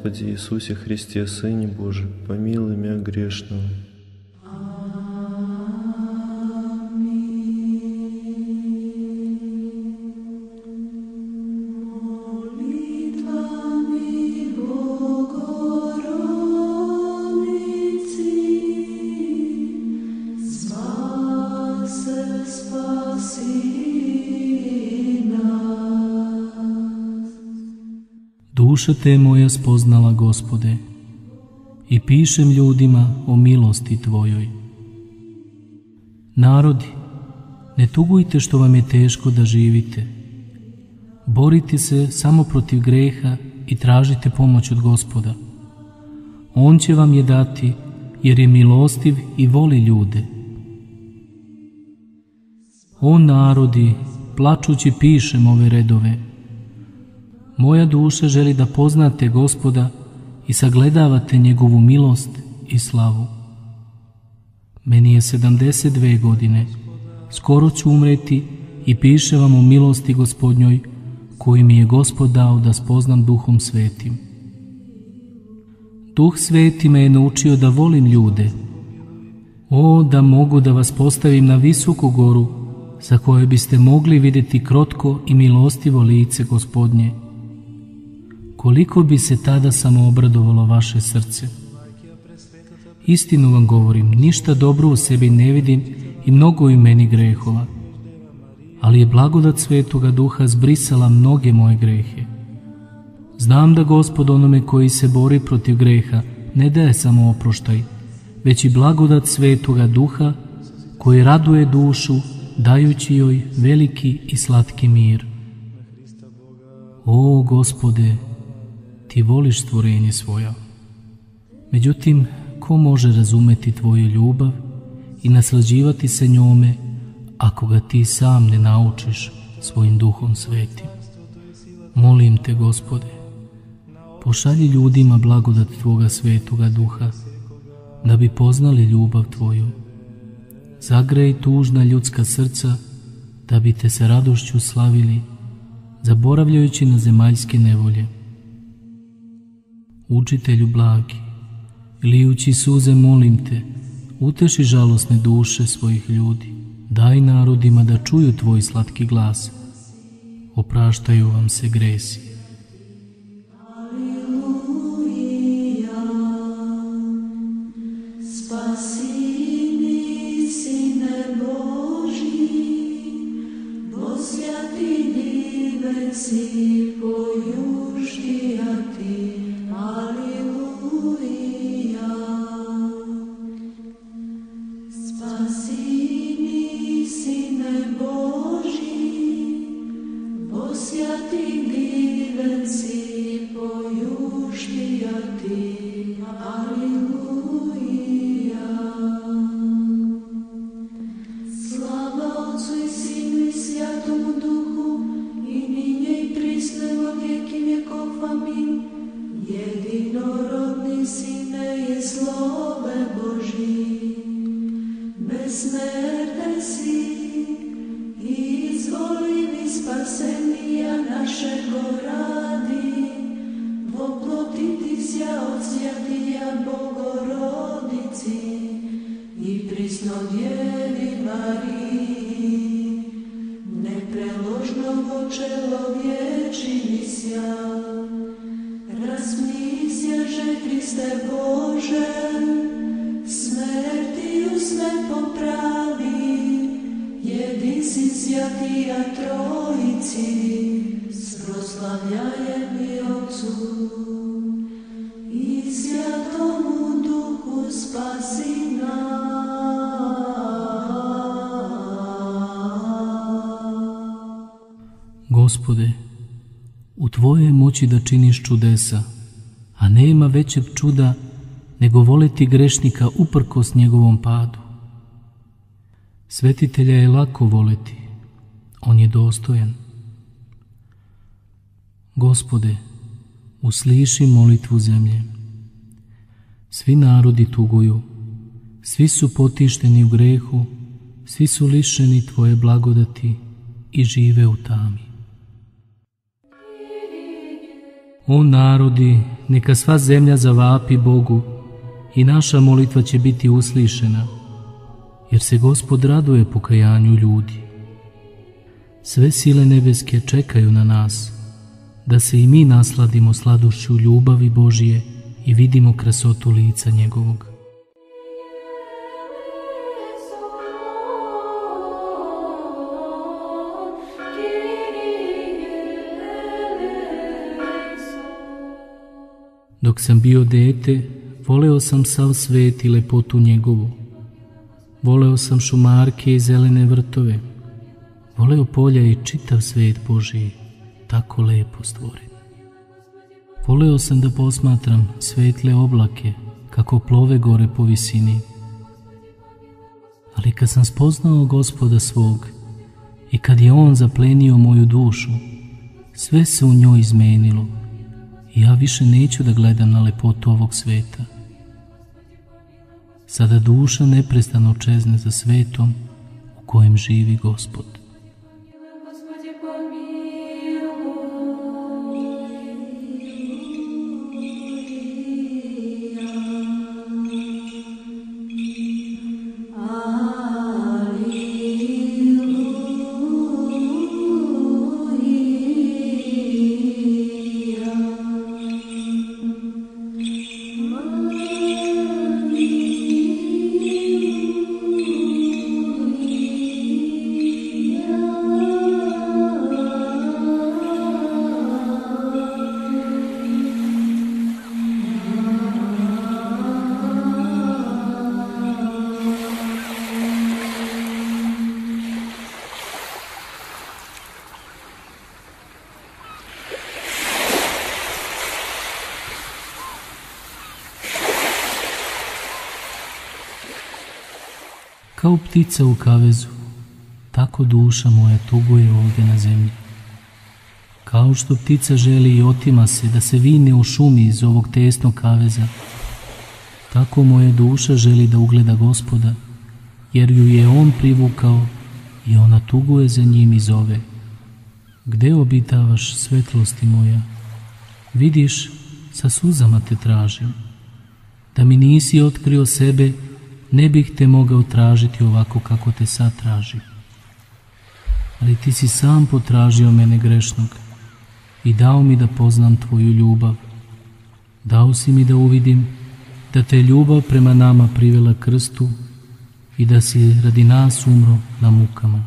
Господи Иисусе Христе, Сыне Божий, помилуй меня грешного. Duša te moja spoznala, Gospode, i pišem ljudima o milosti Tvojoj. Narodi, ne tugujte što vam je teško da živite. Borite se samo protiv greha i tražite pomoć od Gospoda. On će vam je dati, jer je milostiv i voli ljude. O narodi, plačući pišem ove redove. Moja duša želi da poznate Gospoda i sagledavate njegovu milost i slavu. Meni je 72 godine, skoro ću umreti i piše vam o milosti Gospodnjoj, koju mi je Gospod dao da spoznam Duhom Svetim. Duh Sveti me je naučio da volim ljude. O, da mogu da vas postavim na visoku goru, sa kojoj biste mogli vidjeti krotko i milostivo lice Gospodnje. Koliko bi se tada samo obradovalo vaše srce. Istinu vam govorim, ništa dobro u sebi ne vidim i mnogo je meni grehova, ali je blagodat Svetoga Duha zbrisala mnoge moje grehe. Znam da Gospod onome koji se bori protiv greha ne daje samo oproštaj, već i blagodat Svetoga Duha koji raduje dušu, dajući joj veliki i slatki mir. O Gospode, Ti voliš stvorenje svoja. Međutim, ko može razumeti Tvoju ljubav i naslađivati se njome ako ga Ti sam ne naučiš svojim Duhom Svetim? Molim Te, Gospode, pošalji ljudima blagodat Tvoga Svetoga Duha, da bi poznali ljubav Tvoju. Zagrej tužna ljudska srca, da bi Te sa radošću slavili, zaboravljajući na zemaljske nevolje. Učitelju blagi, lijući suze molim Te, uteši žalosne duše svojih ljudi. Daj narodima da čuju Tvoj slatki glas. Opraštaju vam se gresi. Gospode, u Tvojoj moći da činiš čudesa, a nema većeg čuda nego voleti grešnika uprkos njegovom padu. Svetitelja je lako voleti, on je dostojan. Gospode, usliši molitvu zemlje. Svi narodi tuguju, svi su potišteni u grehu, svi su lišeni Tvoje blagodati i žive u tami. O narodi, neka sva zemlja zavapi Bogu i naša molitva će biti uslišena, jer se Gospod raduje pokajanju ljudi. Sve sile nebeske čekaju na nas, da se i mi nasladimo sladošću ljubavi Božije i vidimo krasotu lica njegovog. Dok sam bio dete, voleo sam sav svet i lepotu njegovu. Voleo sam šumarke i zelene vrtove. Voleo polja i čitav svet Božiji, tako lepo stvoren. Voleo sam da posmatram svetle oblake, kako plove gore po visini. Ali kad sam spoznao Gospoda svog i kad je On zaplenio moju dušu, sve se u njoj izmenilo i ja više neću da gledam na lepotu ovog sveta. Sada duša neprestano čezne za svetom u kojem živi Gospod. Kao ptica u kavezu, tako duša moja tuguje ovdje na zemlji. Kao što ptica želi i otima se da se vine u šumi iz ovog tesnog kaveza, tako moja duša želi da ugleda Gospoda, jer ju je On privukao i ona tuguje za njim i zove: gde obitavaš, svetlosti moja? Vidiš, sa suzama te tražim. Da mi nisi otkrio sebe, ne bih te mogao tražiti ovako kako te sad tražim. Ali ti si sam potražio mene grešnog i dao mi da poznam tvoju ljubav. Dao si mi da uvidim da te ljubav prema nama privela krstu i da si radi nas umro na mukama.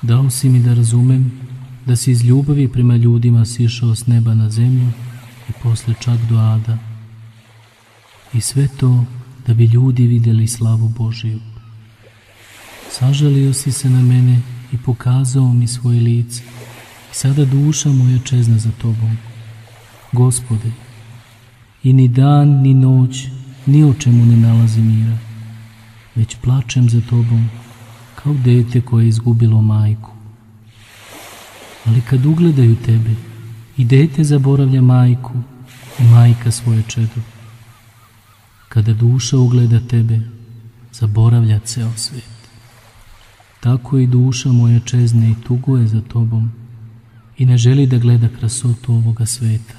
Dao si mi da razumem da si iz ljubavi prema ljudima sišao s neba na zemlju i posle čak do ada. I sve to da bi ljudi vidjeli slavu Božiju. Sažalio si se na mene i pokazao mi svoje lice. I sada duša moja čezna za tobom. Gospode, i ni dan ni noć ni o čemu ne nalazi mira, već plačem za tobom kao dete koje je izgubilo majku. Ali kad ugledaju tebe, i dete zaboravlja majku i majka svoje čedo. Kada duša ugleda tebe, zaboravlja ceo svet. Tako i duša moja čezne i tuguje za tobom i ne želi da gleda krasotu ovoga sveta.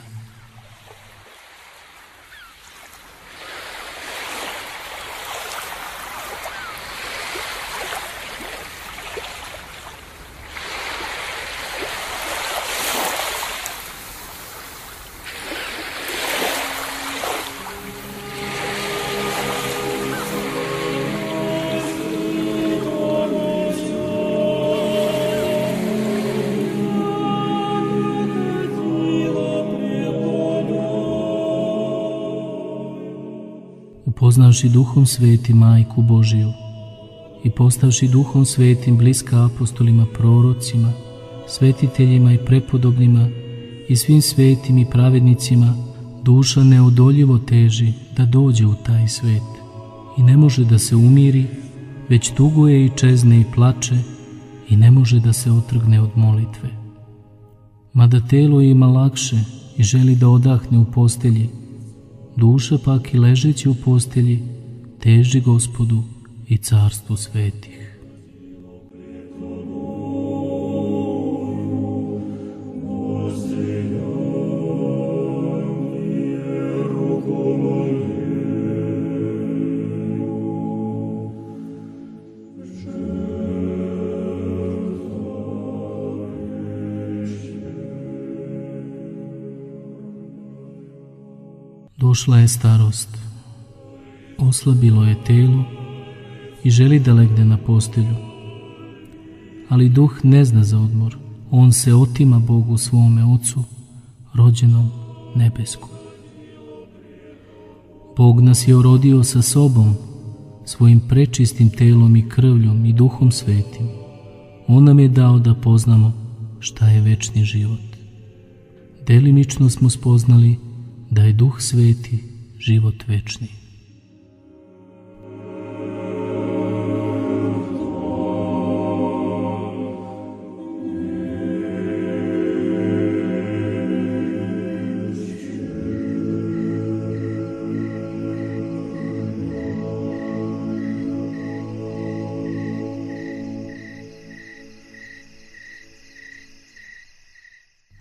Upoznavši Duhom Svetim Majku Božiju i postavši Duhom Svetim bliska apostolima, prorocima, svetiteljima i prepodobnima i svim svetim i pravednicima, duša neodoljivo teži da dođe u taj svet i ne može da se umiri, već tuguje i čezne i plače i ne može da se otrgne od molitve. Mada telo ima lakše i želi da odahne u postelji, duša pak i ležeći u postelji teži Gospodu i carstvu svetih. Господи, Došla je starost, oslabilo je telo i želi da legne na postelju. Ali duh ne zna za odmor, on se otima Bogu svome Ocu, rođenom nebeskom. Bog nas je orodio sa sobom, svojim prečistim telom i krvljom i Duhom Svetim. On nam je dao da poznamo šta je večni život. Delimično smo spoznali da je Duh Sveti život večni.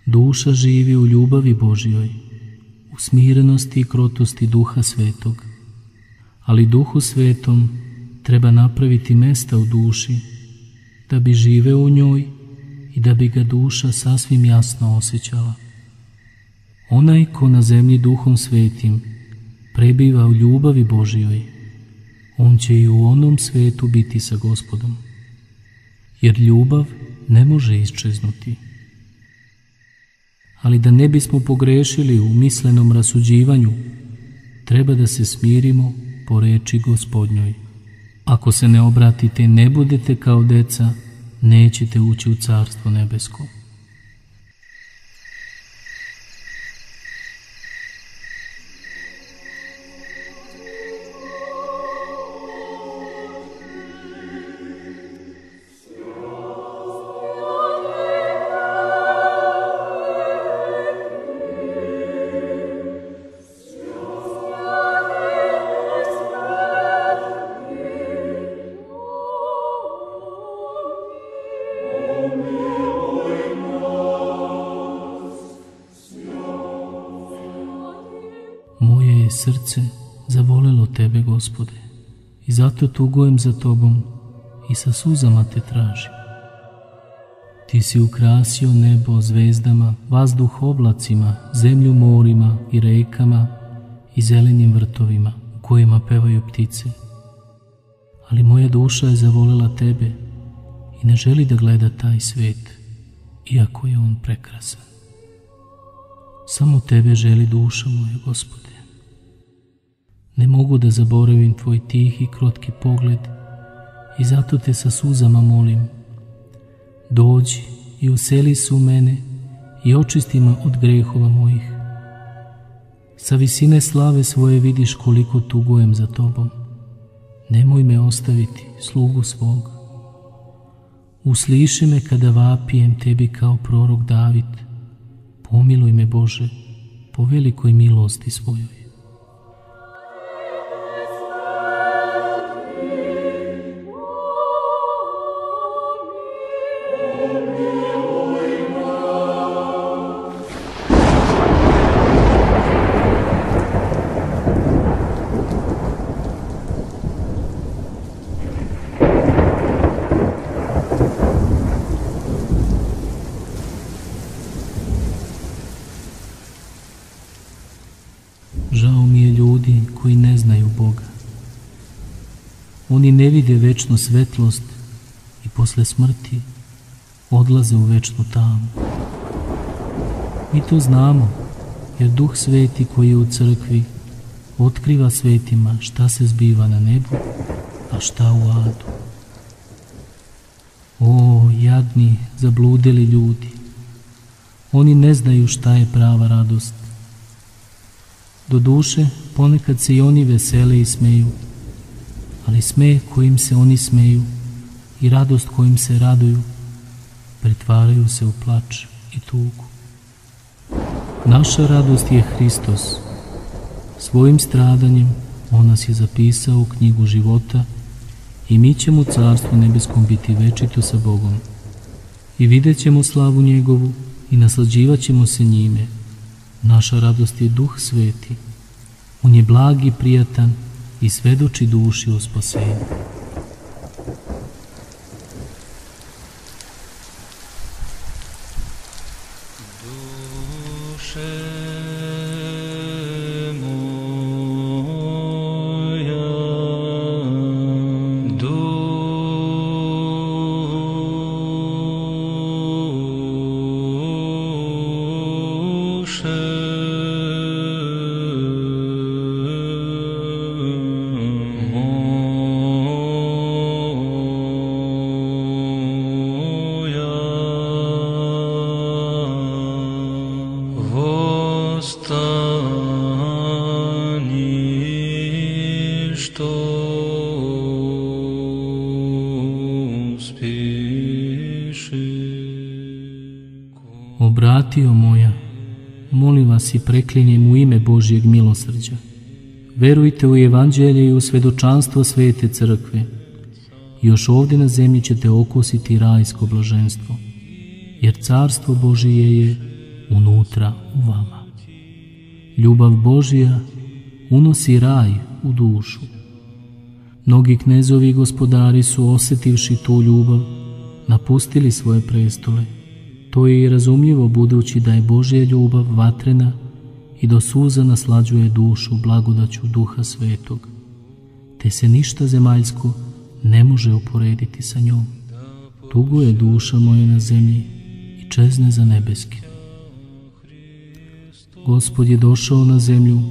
Duša živi u ljubavi Božjoj, u smirenosti i krotosti Duha Svetog, ali Duhu Svetom treba napraviti mesta u duši da bi živeo u njoj i da bi ga duša sasvim jasno osjećala. Onaj ko na zemlji Duhom Svetim prebiva u ljubavi Božjoj, on će i u onom svetu biti sa Gospodom, jer ljubav ne može isčeznuti. Ali da ne bismo pogrešili u mislenom rasuđivanju, treba da se smirimo po reči Gospodnjoj. Ako se ne obratite i ne budete kao deca, nećete ući u Carstvo nebesko. Moje je srce zavolelo Tebe, Gospode, i zato tugujem za Tobom i sa suzama Te tražim. Ti si ukrasio nebo zvezdama, vazduh oblacima, zemlju morima i rekama i zelenim vrtovima u kojima pevaju ptice. Ali moja duša je zavolela Tebe i ne želi da gleda taj svet, iako je on prekrasan. Samo Tebe želi duša moja, Gospode. Ne mogu da zaboravim Tvoj tih i krotki pogled i zato Te sa suzama molim. Dođi i useli se u mene i očisti me od grehova mojih. Sa visine slave svoje vidiš koliko tugujem za Tobom. Nemoj me ostaviti, slugu svog. Usliši me kada vapijem Tebi kao prorok David. Pomiluj me, Bože, po velikoj milosti svojoj. Žao mi je ljudi koji ne znaju Boga. Oni ne vide večnu svetlost i posle smrti odlaze u večnu tamu. Mi to znamo, jer Duh Sveti koji je u crkvi otkriva svetima šta se zbiva na nebu, a šta u adu. O, jadni, zabludeli ljudi! Oni ne znaju šta je prava radost. Doduše, ponekad se i oni vesele i smeju, ali smeh kojim se oni smeju i radost kojim se raduju pretvaraju se u plač i tugu. Naša radost je Hristos. Svojim stradanjem on nas je zapisao u knjigu života i mi ćemo u Carstvu nebeskom biti večito sa Bogom i vidjet ćemo slavu njegovu i naslađivat ćemo se njime. Naša radost je Duh Sveti. On je blag i prijatan i svedoči duši o spasenju. Duše moje, što spiši. Obratio moja, molim vas i preklinjem u ime Božjeg milosrđa. Verujte u evanđelje i u svedočanstvo svete crkve. Još ovdje na zemlji ćete okusiti rajsko blaženstvo, jer carstvo Božije je unutra u vama. Ljubav Božja unosi raj u dušu. Mnogi knezovi i gospodari su, osjetivši tu ljubav, napustili svoje prestole. To je i razumljivo, budući da je Božja ljubav vatrena i do suza naslađuje dušu blagodaću Duha Svetog, te se ništa zemaljsko ne može uporediti sa njom. Tuguje duša moja na zemlji i čezne za nebeskim. Gospod je došao na zemlju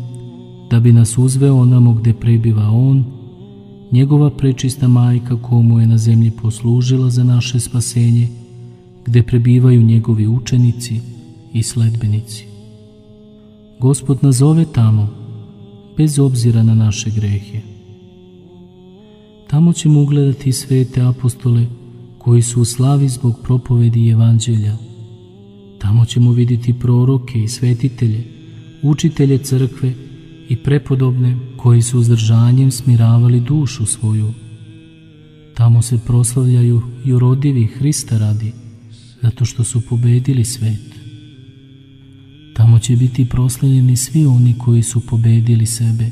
da bi nas uzveo onamo gde prebiva On, njegova prečista majka, komu je na zemlji poslužila za naše spasenje, gde prebivaju njegovi učenici i sledbenici. Gospod nas zove tamo, bez obzira na naše grehe. Tamo ćemo ugledati svete apostole koji su u slavi zbog propovedi evanđelja. Tamo ćemo vidjeti proroke i svetitelje, učitelje crkve i prepodobne koji su uzdržanjem smiravali dušu svoju. Tamo se proslavljaju jurodivi Hrista radi, zato što su pobedili svet. Tamo će biti proslavljeni svi oni koji su pobedili sebe,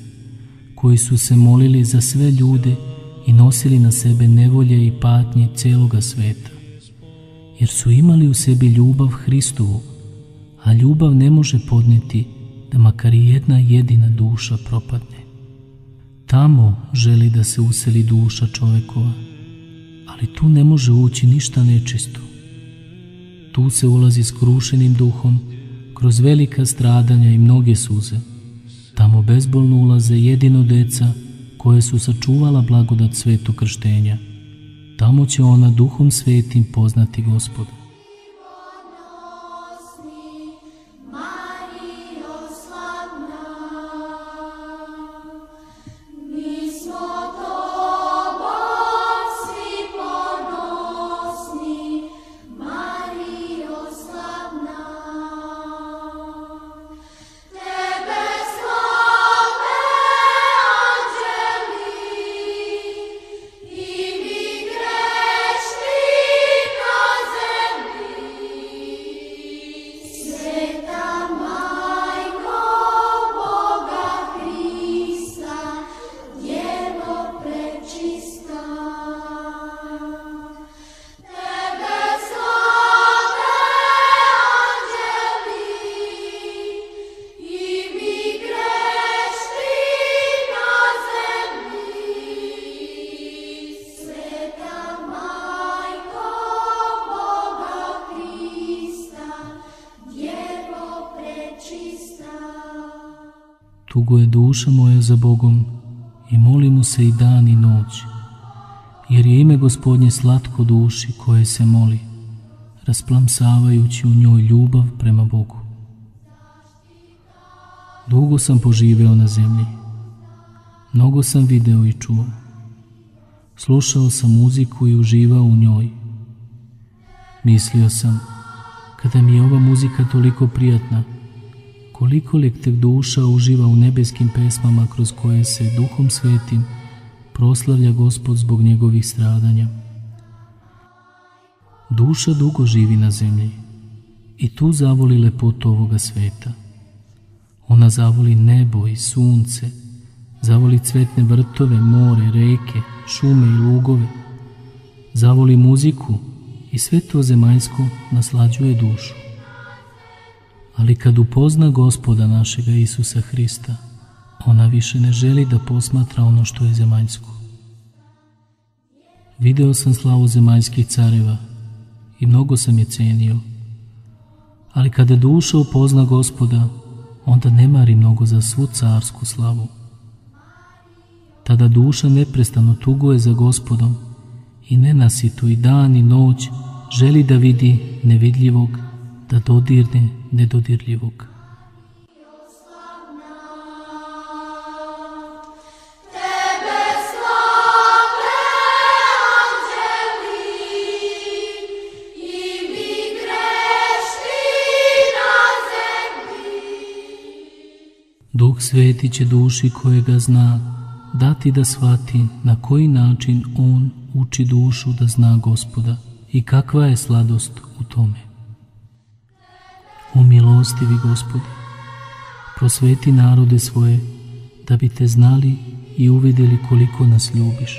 koji su se molili za sve ljude i nosili na sebe nevolje i patnje celoga sveta, jer su imali u sebi ljubav Hristovu, a ljubav ne može podnijeti da makar i jedna jedina duša propadne. Tamo želi da se useli duša čovekova, ali tu ne može ući ništa nečisto. Tu se ulazi skrušenim duhom, kroz velika stradanja i mnoge suze. Tamo bezbolno ulaze jedino deca koje su sačuvala blagodat svetog krštenja. Tamo će ona Duhom Svetim poznati Gospoda. Tuguje duša moja za Bogom i moli mu se i dan i noć, jer je ime Gospodnje slatko duši koje se moli, rasplamsavajući u njoj ljubav prema Bogu. Dugo sam poživeo na zemlji, mnogo sam video i čuo, slušao sam muziku i uživao u njoj. Mislio sam, kada mi je ova muzika toliko prijatna, koliko li tek duša uživa u nebeskim pesmama kroz koje se Duhom Svetim proslavlja Gospod zbog njegovih stradanja. Duša dugo živi na zemlji i tu zavoli lepotu ovoga sveta. Ona zavoli nebo i sunce, zavoli cvetne vrtove, more, reke, šume i lugove, zavoli muziku i sve to zemaljsko naslađuje dušu. Ali kad upozna Gospoda našega Isusa Hrista, ona više ne želi da posmatra ono što je zemaljsko. Video sam slavu zemaljskih careva i mnogo sam je cenio, ali kada duša upozna Gospoda, onda ne mari mnogo za svu carsku slavu. Tada duša neprestano tuguje za Gospodom i nenasito i dan i noć želi da vidi nevidljivog, da dodirne nedodirljivog. Duh Sveti će duši kojega zna dati da shvati na koji način on uči dušu da zna Gospoda i kakva je sladost u tome. O milostivi Gospode, prosveti narode svoje da bi te znali i uvidjeli koliko nas ljubiš.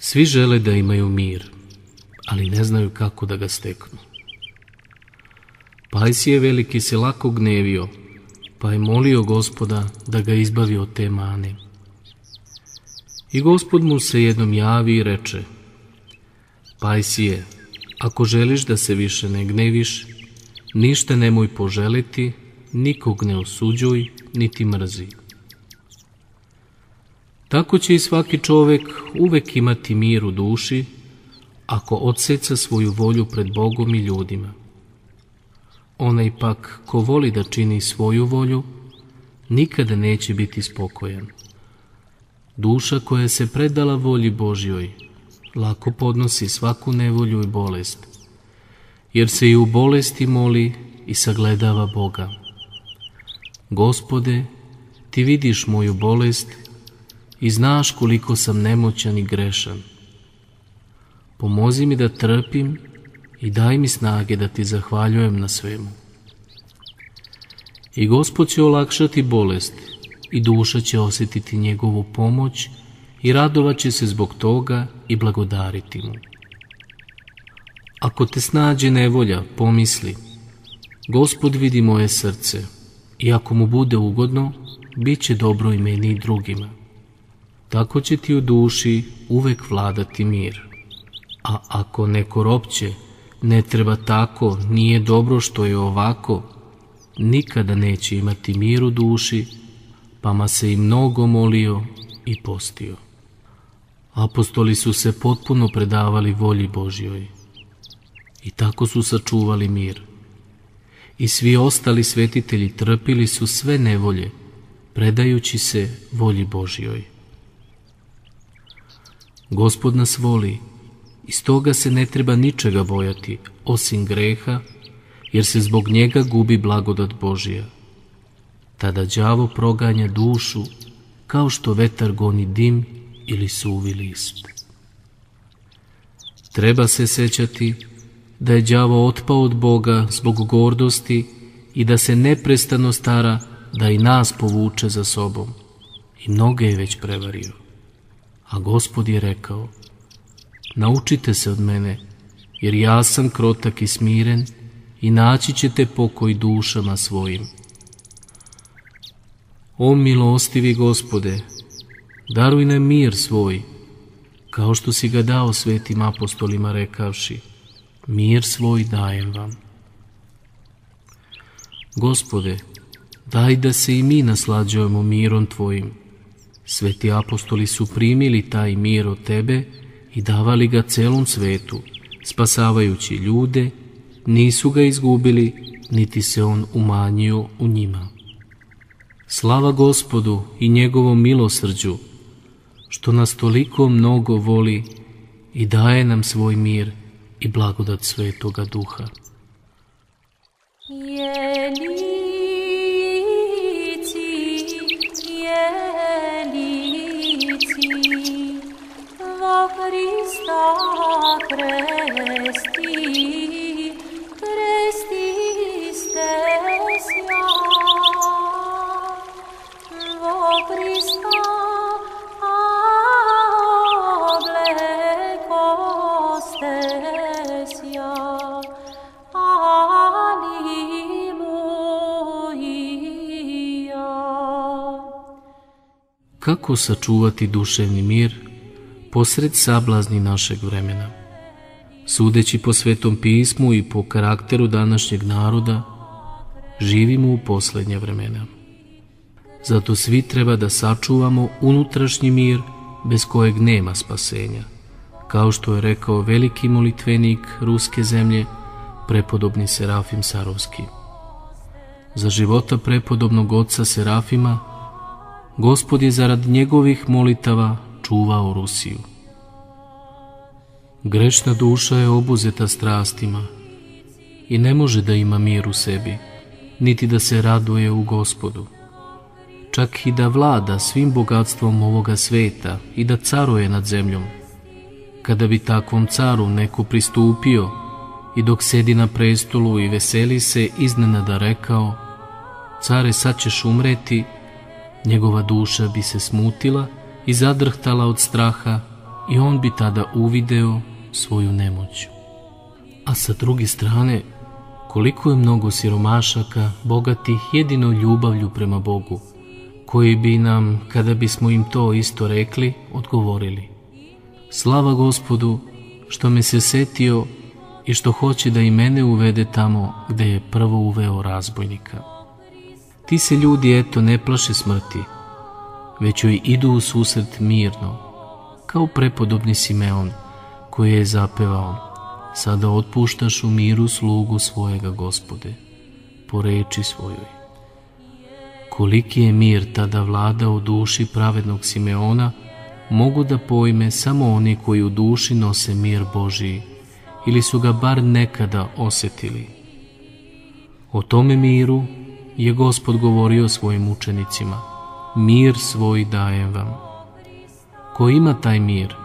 Svi žele da imaju mir, ali ne znaju kako da ga steknu. Pajsije veliki se lako gnevio, pa je molio Gospoda da ga izbavi od te mane. I Gospod mu se jednom javi i reče: Pajsije, ako želiš da se više ne gneviš, ništa nemoj poželiti, nikog ne osuđuj, niti mrzi. Tako će i svaki čovek uvek imati mir u duši, ako odseca svoju volju pred Bogom i ljudima. Onaj pak ko voli da čini svoju volju, nikada neće biti spokojan. Duša koja se predala volji Božjoj, lako podnosi svaku nevolju i bolest, jer se i u bolesti moli i sagledava Boga. Gospode, ti vidiš moju bolest i znaš koliko sam nemoćan i grešan. Pomozi mi da trpim i daj mi snage da ti zahvaljujem na svemu. I Gospod će olakšati bolest i duša će osjetiti njegovu pomoć i radovat će se zbog toga i blagodariti mu. Ako te snađe nevolja, pomisli: Gospod vidi moje srce i ako mu bude ugodno, bit će dobro i meni i drugima. Tako će ti u duši uvek vladati mir. A ako neko ropće: ne treba tako, nije dobro što je ovako, nikada neće imati mir u duši, pa ma se i mnogo molio i postio. Apostoli su se potpuno predavali volji Božjoj i tako su sačuvali mir. I svi ostali svetitelji trpili su sve nevolje, predajući se volji Božjoj. Gospod nas voli i stoga se ne treba ničega bojati osim greha, jer se zbog njega gubi blagodat Božja. Tada đavo proganja dušu kao što vetar goni dim ili suvi list. Treba se sećati da je đavo otpao od Boga zbog gordosti i da se neprestano stara da i nas povuče za sobom. I mnoge je već prevario. A Gospod je rekao: naučite se od mene, jer ja sam krotak i smiren i naći ćete pokoj dušama svojim. O milostivi Gospode, daruj nam mir svoj, kao što si ga dao svetim apostolima rekavši: mir svoj dajem vam. Gospode, daj da se i mi naslađujemo mirom Tvojim, Sveti apostoli su primili taj mir od tebe i davali ga celom svetu, spasavajući ljude, nisu ga izgubili, niti se on umanjio u njima. Slava Gospodu i njegovom milosrđu, što nas toliko mnogo voli i daje nam svoj mir i blagodat Svetoga Duha. Hrista Hresti, Hrestiste sja, vo Hrista oblekoste sja, Aliluja. Kako sačuvati duševni mir posred sablazni našeg vremena? Sudeći po Svetom pismu i po karakteru današnjeg naroda, živimo u posljednja vremena. Zato svi treba da sačuvamo unutrašnji mir bez kojeg nema spasenja, kao što je rekao veliki molitvenik ruske zemlje, prepodobni Serafim Sarovski. Za života prepodobnog oca Serafima, Gospod je zarad njegovih molitava čuvao Rusiju. Grešna duša je obuzeta strastima i ne može da ima mir u sebi, niti da se raduje u Gospodu. Čak i da vlada svim bogatstvom ovoga sveta i da caruje nad zemljom. Kada bi takvom caru neko pristupio i dok sedi na prestolu i veseli se, iznenada rekao: "Care, sad ćeš umreti", njegova duša bi se smutila i zadrhtala od straha i on bi tada uvideo svoju nemoć. A sa druge strane, koliko je mnogo siromašaka, bogatih jedino ljubavlju prema Bogu, koji bi nam, kada bismo im to isto rekli, odgovorili: "Slava Gospodu što me se setio i što hoće da i mene uvede tamo gde je prvo uveo razbojnika." Ti se ljudi, eto, ne plaše smrti, već joj idu u susret mirno, kao prepodobni Simeon, koji je zapevao: "Sada otpuštaš u miru slugu svojega, Gospode, po reči svojoj." Koliki je mir tada vlada u duši pravednog Simeona, mogu da pojme samo oni koji u duši nose mir Božiji ili su ga bar nekada osetili. O tome miru je Gospod govorio svojim učenicima: "Mir svoj dajem vam." Ko ima taj mir,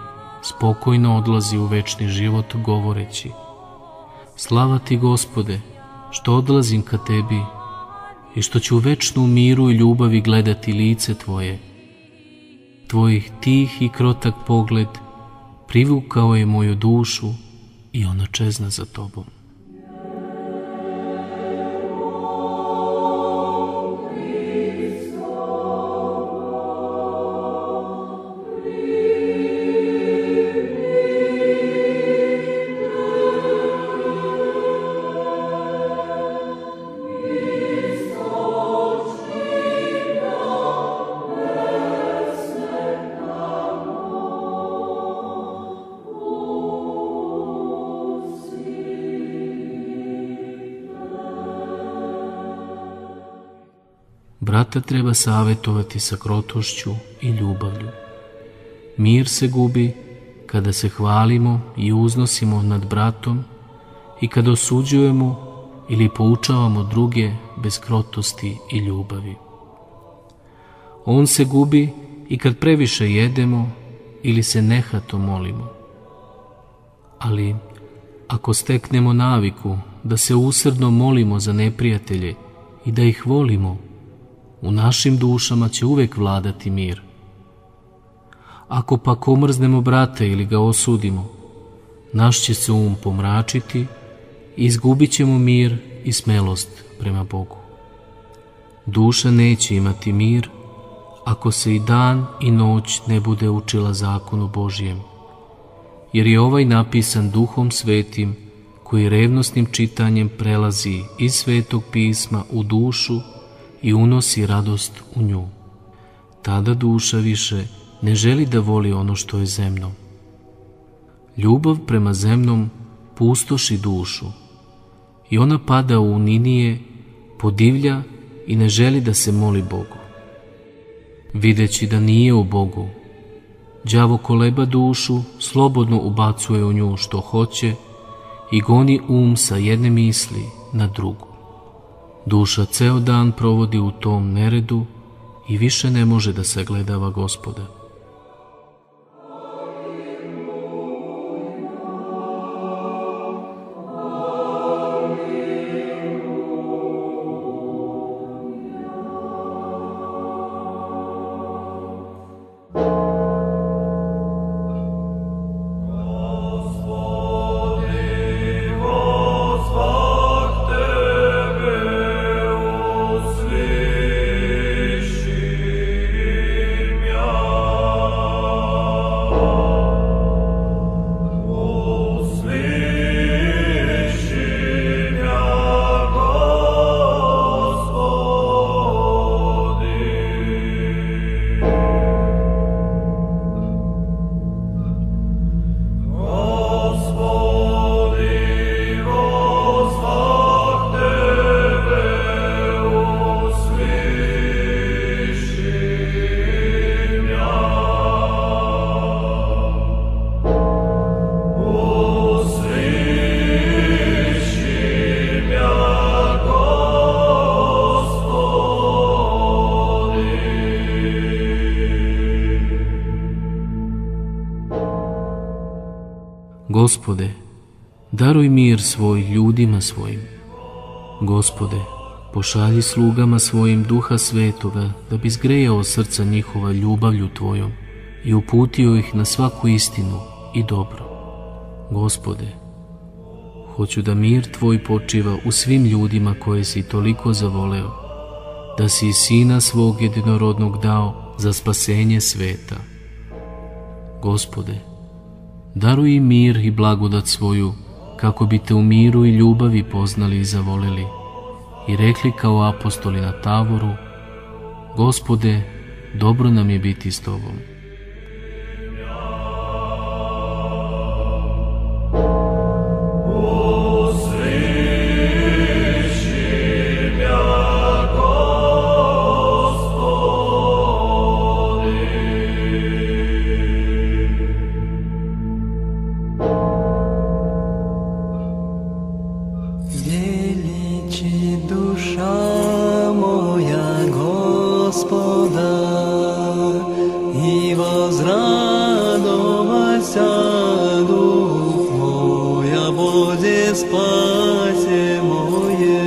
spokojno odlazi u večni život govoreći: "Slava ti, Gospode, što odlazim ka tebi i što ću u večnu miru i ljubavi gledati lice tvoje. Tvojih tih i krotak pogled privukao je moju dušu i ona čezna za tobom." Brata treba savjetovati sa krotošću i ljubavlju. Mir se gubi kada se hvalimo i uznosimo nad bratom i kada osuđujemo ili poučavamo druge bez krotosti i ljubavi. On se gubi i kad previše jedemo ili se nehato molimo. Ali ako steknemo naviku da se usrdno molimo za neprijatelje i da ih volimo, u našim dušama će uvek vladati mir. Ako pak omrznemo brata ili ga osudimo, naš će se pomračiti i izgubit ćemo mir i smelost prema Bogu. Duša neće imati mir ako se i dan i noć ne bude učila zakonu Božijem, jer je ovaj napisan Duhom Svetim, koji revnosnim čitanjem prelazi iz Svetog pisma u dušu i unosi radost u nju. Tada duša više ne želi da voli ono što je zemno. Ljubav prema zemnom pustoši dušu i ona pada u uninije, podivlja i ne želi da se moli Bogu. Videći da nije u Bogu, đavo koleba dušu, slobodno ubacuje u nju što hoće i goni sa jedne misli na drugu. Duša ceo dan provodi u tom neredu i više ne može da sagledava Gospoda. Gospode, daruj mir svoj ljudima svojim. Gospode, pošalji slugama svojim Duha Svetoga, da bi zgrejao srca njihova ljubavlju Tvojom i uputio ih na svaku istinu i dobro. Gospode, hoću da mir Tvoj počiva u svim ljudima koje si toliko zavoleo, da si Sina svog jedinorodnog dao za spasenje sveta. Gospode, daruj im mir i blagodat svoju, kako bi te u miru i ljubavi poznali i zavoleli i rekli kao apostoli na Tavoru: Gospode, dobro nam je biti s Tobom. Спасе мое,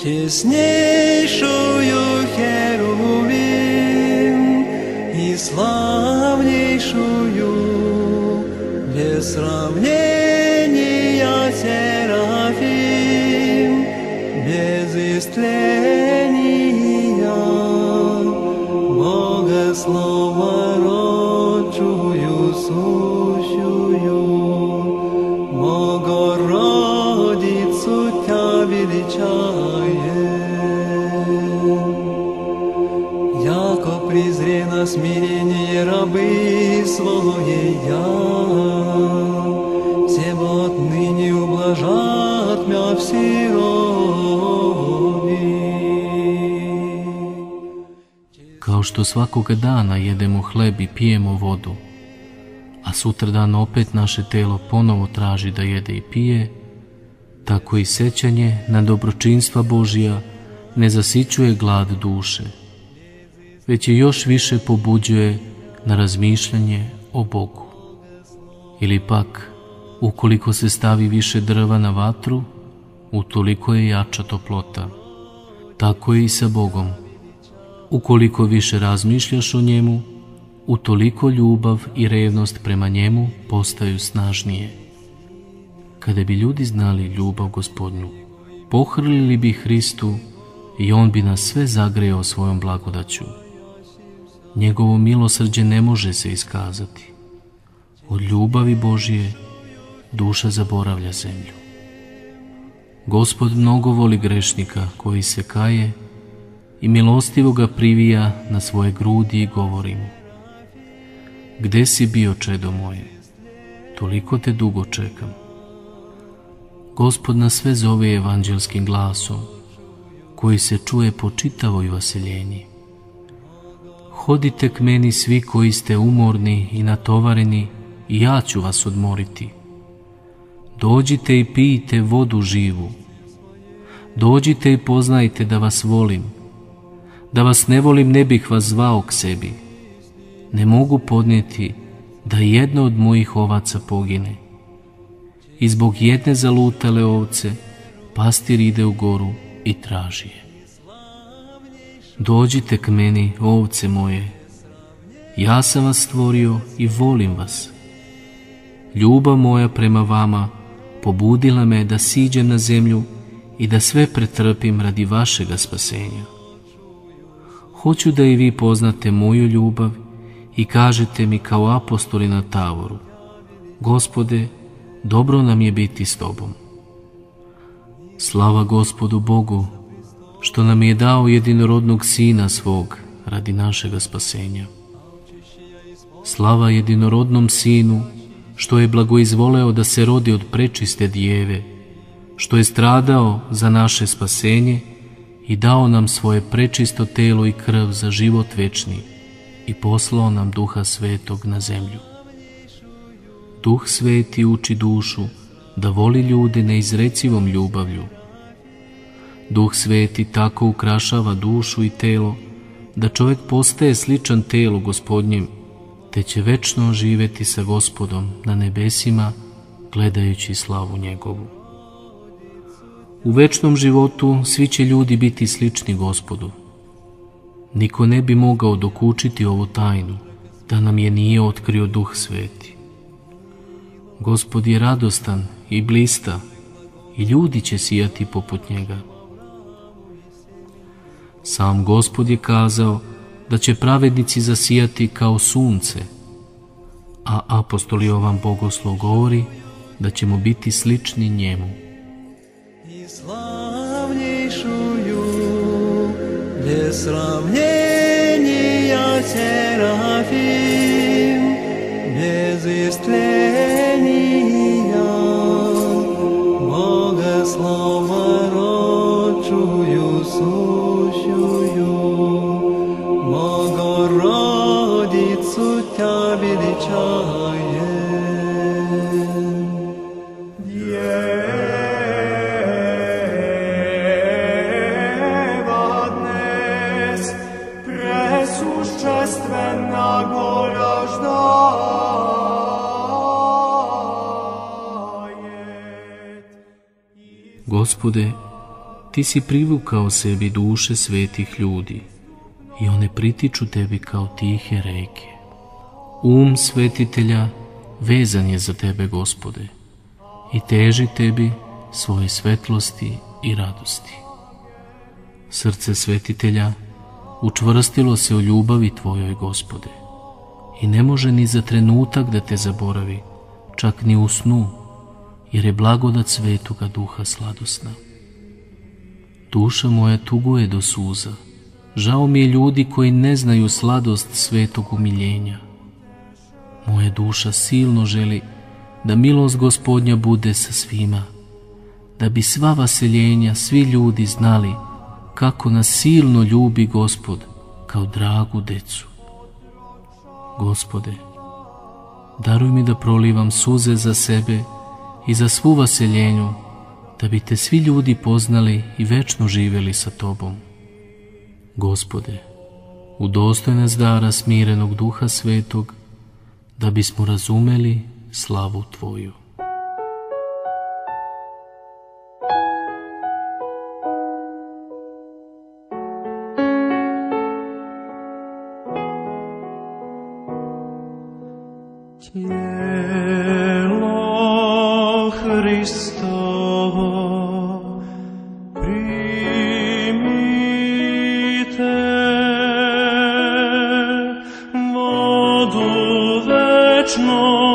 честнейшую Херувим и славнейшую, без сравнения Серафим, без истления, Богословородчую сущую, Богородицу Тя величаем. Яко презре на смирение рабы своя, всем отныне ублажат мя все роби. Kao što svakoga dana jedemo hleb i pijemo vodu, a sutradan opet naše telo ponovo traži da jede i pije, tako i sećanje na dobročinstva Božja ne zasićuje glad duše, već je još više pobuđuje na razmišljanje o Bogu. Ili pak, ukoliko se stavi više drva na vatru, utoliko je jača toplota. Tako je i sa Bogom. Ukoliko više razmišljaš o njemu, utoliko ljubav i revnost prema njemu postaju snažnije. Kada bi ljudi znali ljubav Gospodnju, pohrlili bi Hristu i on bi nas sve zagrejao svojom blagodaću. Njegovo milosrđe ne može se iskazati. Od ljubavi Božje duša zaboravlja zemlju. Gospod mnogo voli grešnika koji se kaje, i milostivo ga privija na svoje grudi i govori mu: Gde si bio, čedo moje? Toliko te dugo čekam. Gospod nas sve zove evanđelskim glasom, koji se čuje po čitavoj vaseljenji. Hodite k meni svi koji ste umorni i natovareni, i ja ću vas odmoriti. Dođite i pijte vodu živu. Dođite i poznajte da vas volim. Da vas ne volim, ne bih vas zvao k sebi. Ne mogu podnijeti da jedno od mojih ovaca pogine. I zbog jedne zalutale ovce pastir ide u goru i traži je. Dođite k meni, ovce moje. Ja sam vas stvorio i volim vas. Ljubav moja prema vama pobudila me da siđem na zemlju i da sve pretrpim radi vašega spasenja. Hoću da i vi poznate moju ljubav i kažete mi kao apostoli na Tavoru: Gospode, dobro nam je biti s tobom. Slava Gospodu Bogu, što nam je dao jedinorodnog Sina svog radi našega spasenja. Slava jedinorodnom Sinu, što je blagoizvoleo da se rodi od prečiste Djeve, što je stradao za naše spasenje i dao nam svoje prečisto telo i krv za život večni i poslao nam Duha Svetog na zemlju. Duh Sveti uči dušu da voli ljude neizrecivom ljubavlju. Duh Sveti tako ukrašava dušu i telo da čovjek postaje sličan telu Gospodnjem, te će večno živjeti sa Gospodom na nebesima, gledajući slavu njegovu. U večnom životu svi će ljudi biti slični Gospodu. Niko ne bi mogao dokučiti ovu tajnu da nam je nije otkrio Duh Sveti. Gospod je radostan i blista i ljudi će sijati poput njega. Sam Gospod je kazao da će pravednici zasijati kao sunce, a apostol Jovan Bogoslov govori da ćemo biti slični njemu. И славнейшую, без сравнения Серафим, без истления, богословородчую сущую, Богородицу Тя величаем. Gospode, Ti si privukao sebi duše svetih ljudi i one pritiču Tebi kao tihe reke. Svetitelja vezan je za Tebe, Gospode, i teži Tebi svoje svetlosti i radosti. Srce svetitelja učvrstilo se u ljubavi Tvojoj, Gospode, i ne može ni za trenutak da Te zaboravi, čak ni u snu, jer je blagodat Svetoga Duha sladosna. Duša moja tuguje do suza, žao mi je ljudi koji ne znaju sladost svetog umiljenja. Moja duša silno želi da milost Gospodnja bude sa svima, da bi sva vaseljenja, svi ljudi znali kako nas silno ljubi Gospod kao dragu decu. Gospode, daruj mi da prolivam suze za sebe i za svu vaseljenju, da bi Te svi ljudi poznali i večno živjeli sa Tobom. Gospode, udostoj nas dara smirenog Duha Svetog, da bismo razumeli slavu Tvoju. Tijelo Hristovo primite, vodu večnu